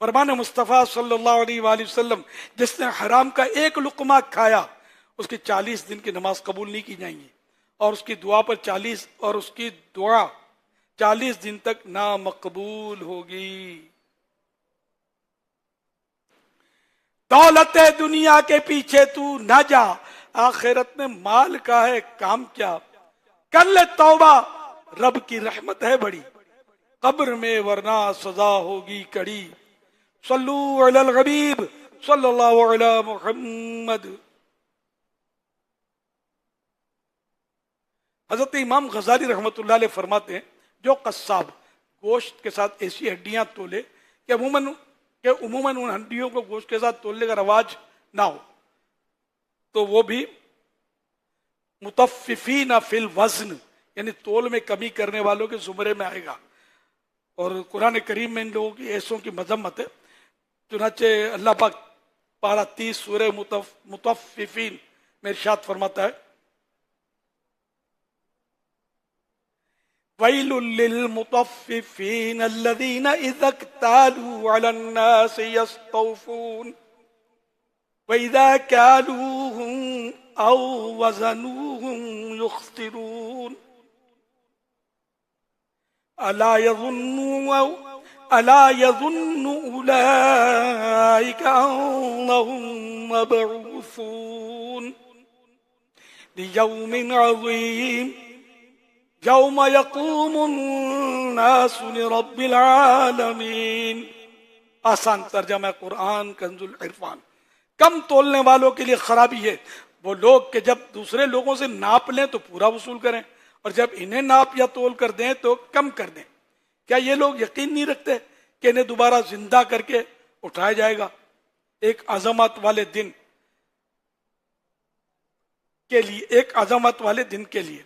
فرمان مصطفیٰ صلی اللہ علیہ وآلہ وسلم، جس نے حرام کا ایک لقمہ کھایا اس کی 40 دن کی نماز قبول نہیں کی جائیں گی، اور اس کی دعا پر 40 دن تک نامقبول ہوگی۔ دولت دنیا کے پیچھے تو نہ جا، آخرت میں مال کا ہے کام کیا، کر لے توبہ رب کی رحمت ہے بڑی، قبر میں ورنہ سزا ہوگی کڑی۔ صلو علی الغبیب صلی اللہ علی محمد۔ حضرت امام غزالی رحمۃ اللہ علیہ فرماتے ہیں، جو قصاب گوشت کے ساتھ ایسی ہڈیاں تولے کہ عموماً ان ہڈیوں کو گوشت کے ساتھ تولنے کا رواج نہ ہو، تو وہ بھی مطففین فی الوزن، یعنی تول میں کمی کرنے والوں کے زمرے میں آئے گا۔ اور قرآن کریم میں ان لوگوں کی ایسوں کی مذمت ہے، چنانچہ اللہ پاک پارہ 30 سورہ مطففین میں ارشاد فرماتا ہے، وَيْلٌ لِّلْمُطَفِّفِينَ الَّذِينَ إِذَا اكْتَالُوا عَلَى النَّاسِ يَسْتَوْفُونَ وَإِذَا كَالُوهُمْ أَوْ وَزَنُوهُمْ يُخْسِرُونَ أَلَا يَظُنُّ أُولَئِكَ أَنَّهُمْ مَبْعُوثُونَ لِيَوْمٍ عَظِيمٍ یوم یقوم الناس لرب العالمین۔ آسان ترجمہ قرآن کنز العرفان۔ کم تولنے والوں کے لیے خرابی ہے وہ لوگ کہ جب دوسرے لوگوں سے ناپ لیں تو پورا وصول کریں، اور جب انہیں ناپ یا تول کر دیں تو کم کر دیں۔ کیا یہ لوگ یقین نہیں رکھتے کہ انہیں دوبارہ زندہ کر کے اٹھایا جائے گا ایک عظمت والے دن کے لیے،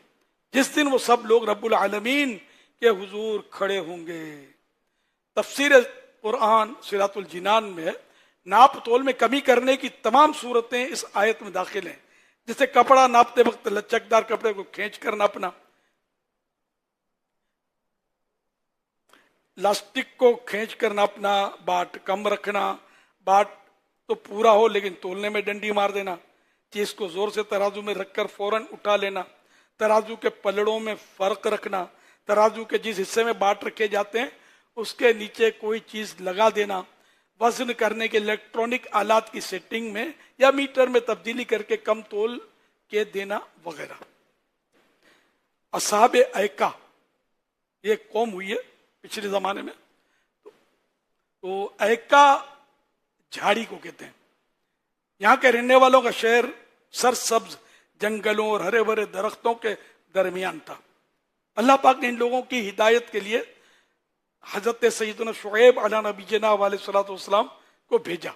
جس دن وہ سب لوگ رب العالمین کے حضور کھڑے ہوں گے۔ تفسیر قرآن صراط الجنان میں ناپ تول میں کمی کرنے کی تمام صورتیں اس آیت میں داخل ہیں، جسے کپڑا ناپتے وقت لچکدار کپڑے کو کھینچ کر ناپنا، لاسٹک کو کھینچ کر ناپنا، باٹ کم رکھنا، باٹ تو پورا ہو لیکن تولنے میں ڈنڈی مار دینا، چیز کو زور سے ترازو میں رکھ کر فوراً اٹھا لینا، ترازو کے پلڑوں میں فرق رکھنا، ترازو کے جس حصے میں باٹ رکھے جاتے ہیں اس کے نیچے کوئی چیز لگا دینا، وزن کرنے کے الیکٹرانک آلات کی سیٹنگ میں یا میٹر میں تبدیلی کر کے کم تول کے دینا وغیرہ۔ اصحاب ایکا یہ ایک قوم ہوئی ہے پچھلے زمانے میں، تو ایکا جھاڑی کو کہتے ہیں۔ یہاں کے رہنے والوں کا شہر سرسبز جنگلوں اور ہرے بھرے درختوں کے درمیان تھا۔ اللہ پاک نے ان لوگوں کی ہدایت کے لیے حضرت سیدنا شعیب علیہ نبینا علیہ الصلوۃ والسلام کو بھیجا۔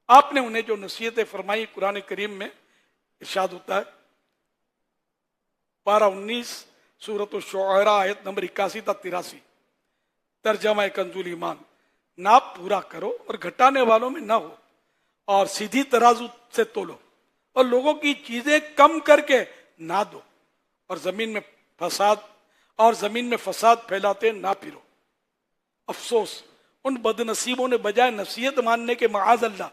آپ نے انہیں جو نصیحتیں فرمائی قرآن کریم میں ارشاد ہوتا ہے، پارہ 19 سورۃ الشعراء آیت نمبر 81 تا 83، ترجمہ کنز ایمان، ناپ پورا کرو اور گھٹانے والوں میں نہ ہو، اور سیدھی ترازو سے تولو، اور لوگوں کی چیزیں کم کر کے نہ دو، اور زمین میں فساد پھیلاتے نہ پھرو۔ افسوس ان بد نصیبوں نے بجائے نصیحت ماننے کے معاذ اللہ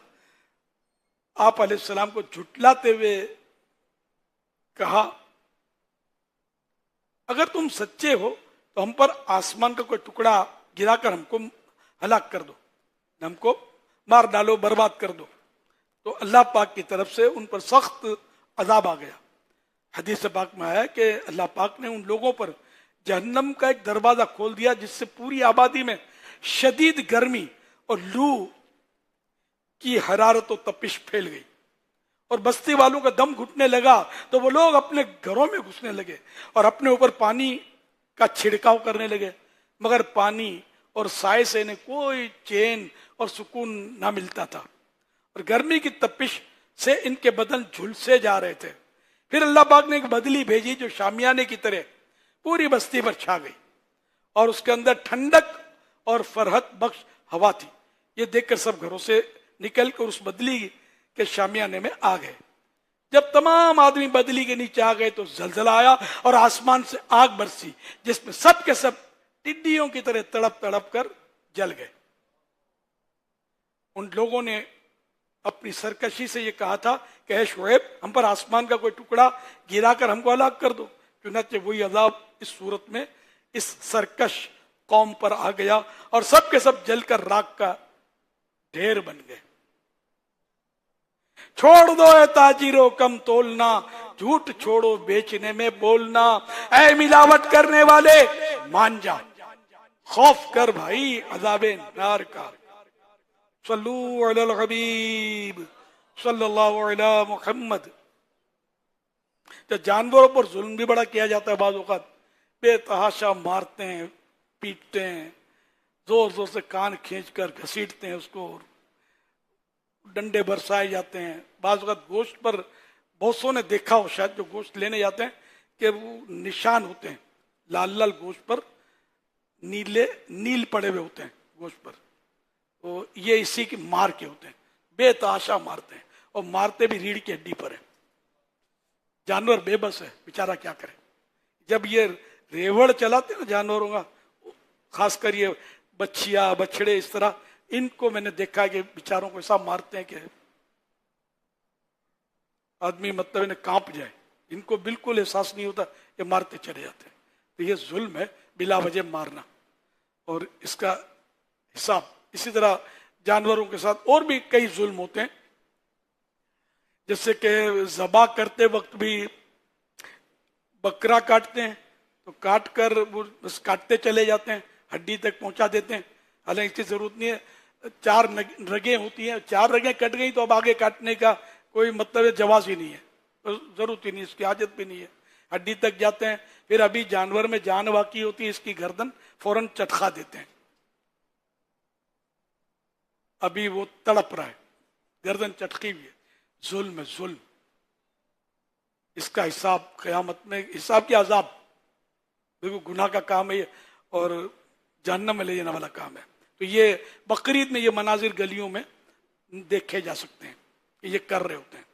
آپ علیہ السلام کو جھٹلاتے ہوئے کہا، اگر تم سچے ہو تو ہم پر آسمان کا کوئی ٹکڑا گرا کر ہم کو ہلاک کر دو، ہم کو مار ڈالو، برباد کر دو۔ تو اللہ پاک کی طرف سے ان پر سخت عذاب آ گیا۔ حدیث پاک میں آیا کہ اللہ پاک نے ان لوگوں پر جہنم کا ایک دروازہ کھول دیا، جس سے پوری آبادی میں شدید گرمی اور لو کی حرارت و تپش پھیل گئی، اور بستی والوں کا دم گھٹنے لگا تو وہ لوگ اپنے گھروں میں گھسنے لگے اور اپنے اوپر پانی کا چھڑکاؤ کرنے لگے، مگر پانی اور سائے سے انہیں کوئی چین اور سکون نہ ملتا تھا، اور گرمی کی تپش سے ان کے بدن جھلسے جا رہے تھے۔ پھر اللہ پاک نے ایک بدلی بھیجی جو شامیانے کی طرح پوری بستی پر چھا گئی، اور اس کے اندر ٹھنڈک اور فرحت بخش ہوا تھی۔ یہ دیکھ کر سب گھروں سے نکل کر اس بدلی کے شامیانے میں آ گئے۔ جب تمام آدمی بدلی کے نیچے آ گئے تو زلزلہ آیا اور آسمان سے آگ برسی، جس میں سب کے سب ٹڈیوں کی طرح تڑپ تڑپ کر جل گئے۔ उन लोगों ने अपनी सरकशी से ये कहा था कि ऐ शुएब, हम पर आसमान का कोई टुकड़ा गिराकर हमको हलाक कर दो। चुनाचे वही अजाब इस सूरत में इस सरकश कौम पर आ गया और सब के सब जलकर राख का ढेर बन गए। छोड़ दो ए ताजिरो कम तोलना, झूठ छोड़ो बेचने में बोलना, ऐ मिलावट करने वाले मान जा, खौफ कर भाई अजाबे नार का। सल्लू अलल हबीब सल्लल्लाहु अलैहि मुहम्मद। तो जानवरों पर जुल्म भी बड़ा किया जाता है, बाज़ औक़ात बेतहाशा मारते हैं, पीटते हैं, जोर जोर से कान खींचकर घसीटते हैं उसको, डंडे बरसाए जाते हैं। बाज़ औक़ात गोश्त पर बहुत सौ ने देखा हो शायद, जो गोश्त लेने जाते हैं कि वो निशान होते हैं लाल लाल गोश्त पर, नील पड़े हुए होते हैं गोश्त पर, तो ये इसी की मार के होते हैं। बेतहाशा मारते हैं और मारते भी रीढ़ की हड्डी पर है। जानवर बेबस है बेचारा, क्या करे। जब ये रेवड़ चलाते हैं ना जानवरों का, खासकर ये बच्चिया बछड़े इस तरह, इनको मैंने देखा है कि बेचारों को ऐसा मारते हैं कि आदमी मतलब इन्हें कांप जाए। इनको बिल्कुल एहसास नहीं होता, ये मारते चले जाते हैं। तो ये जुल्म है बिला वजह मारना, और इसका हिसाब इसी तरह जानवरों के साथ और भी कई जुल्म होते हैं। जैसे कि ज़बा करते वक्त भी बकरा काटते हैं तो काट कर वो बस काटते चले जाते हैं, हड्डी तक पहुंचा देते हैं। हालांकि इसकी जरूरत नहीं है, 4 रगें होती हैं, 4 रगें कट गई तो अब आगे काटने का कोई मतलब जवाब ही नहीं है, तो जरूरत ही नहीं, इसकी आदत भी नहीं है। हड्डी तक जाते हैं, फिर अभी जानवर में जान बाकी होती है, इसकी गर्दन फौरन चटका देते हैं। अभी वो तड़प रहा है, गर्दन चटकी हुई है, जुल्म है जुल्म। इसका हिसाब क़यामत में, हिसाब की अजाब, देखो गुनाह का काम है ये और जहन्नम में ले जाने वाला काम है। तो ये बकरीद में ये मनाजिर गलियों में देखे जा सकते हैं कि ये कर रहे होते हैं।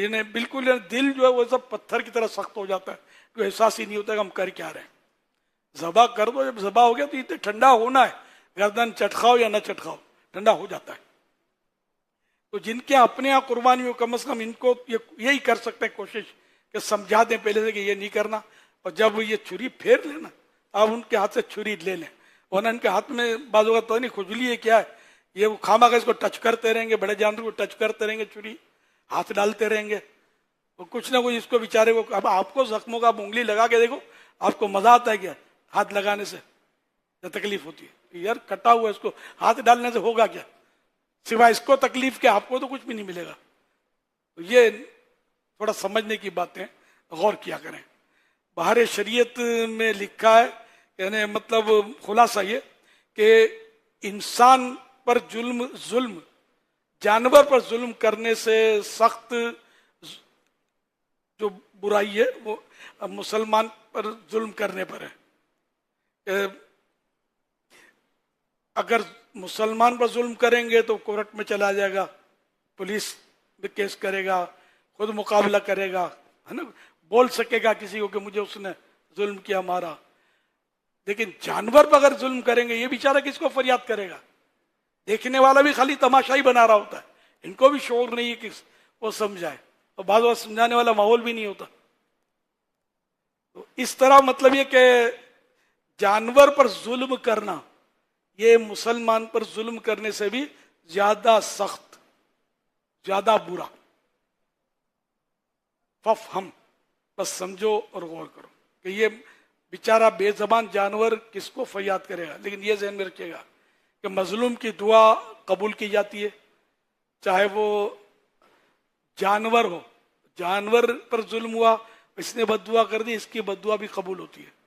इन्हें बिल्कुल दिल जो है वो सब पत्थर की तरह सख्त हो जाता है, तो एहसास ही नहीं होता कि हम कर क्या रहे हैं। ज़बा कर दो, जब ज़बा हो गया तो इतने ठंडा होना है, गर्दन चटकाओ या न चटकाओ ठंडा हो जाता है। तो जिनके अपने यहाँ कुर्बानी हो, कम से कम इनको यही कर सकते हैं कोशिश कि समझा दें पहले से कि ये नहीं करना, और जब ये छुरी फेर लेना आप उनके हाथ से छुरी ले लें, वरना इनके हाथ में बाजू का तो नहीं खुजली है क्या है, ये वो खामा का इसको टच करते रहेंगे, बड़े जानवर को टच करते रहेंगे, छुरी हाथ डालते रहेंगे, तो कुछ ना कुछ इसको बेचारे को। अब आपको जख्मों का उंगली लगा के देखो, आपको मजा आता है क्या हाथ लगाने से, या तकलीफ होती है? यार कटा हुआ इसको हाथ डालने से होगा क्या, सिवाय इसको तकलीफ के आपको तो कुछ भी नहीं मिलेगा। तो ये थोड़ा समझने की बातें गौर किया करें। बाहर शरीयत में लिखा है, यानी मतलब खुलासा ये कि इंसान पर जुल्म जानवर पर जुल्म करने से सख्त जो बुराई है वो मुसलमान पर जुल्म करने पर है। अगर मुसलमान पर जुल्म करेंगे तो कोर्ट में चला जाएगा, पुलिस में केस करेगा, खुद मुकाबला करेगा, है ना, बोल सकेगा किसी को कि मुझे उसने जुल्म किया मारा। लेकिन जानवर पर अगर जुल्म करेंगे, ये बेचारा किसको फरियाद करेगा? देखने वाला भी खाली तमाशा ही बना रहा होता है, इनको भी शौर नहीं है कि वो समझाए, और बाद में समझाने वाला माहौल भी नहीं होता। तो इस तरह मतलब ये कि जानवर पर जुल्म करना ये मुसलमान पर जुल्म करने से भी ज्यादा सख्त, ज्यादा बुरा। हम बस समझो और गौर करो कि ये बेचारा बेजबान जानवर किसको फरियाद करेगा। लेकिन ये ध्यान में रखिएगा कि मजलूम की दुआ कबूल की जाती है, चाहे वो जानवर हो। जानवर पर जुल्म हुआ, इसने बद्दुआ कर दी, इसकी बद्दुआ भी कबूल होती है।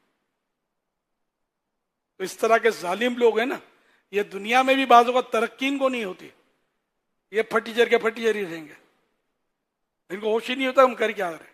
तो इस तरह के जालिम लोग हैं ना, ये दुनिया में भी बाजों का तरक्कीन को नहीं होती, ये फटीचर के फटीचर ही रहेंगे, इनको होश ही नहीं होता हम कर क्या रहे।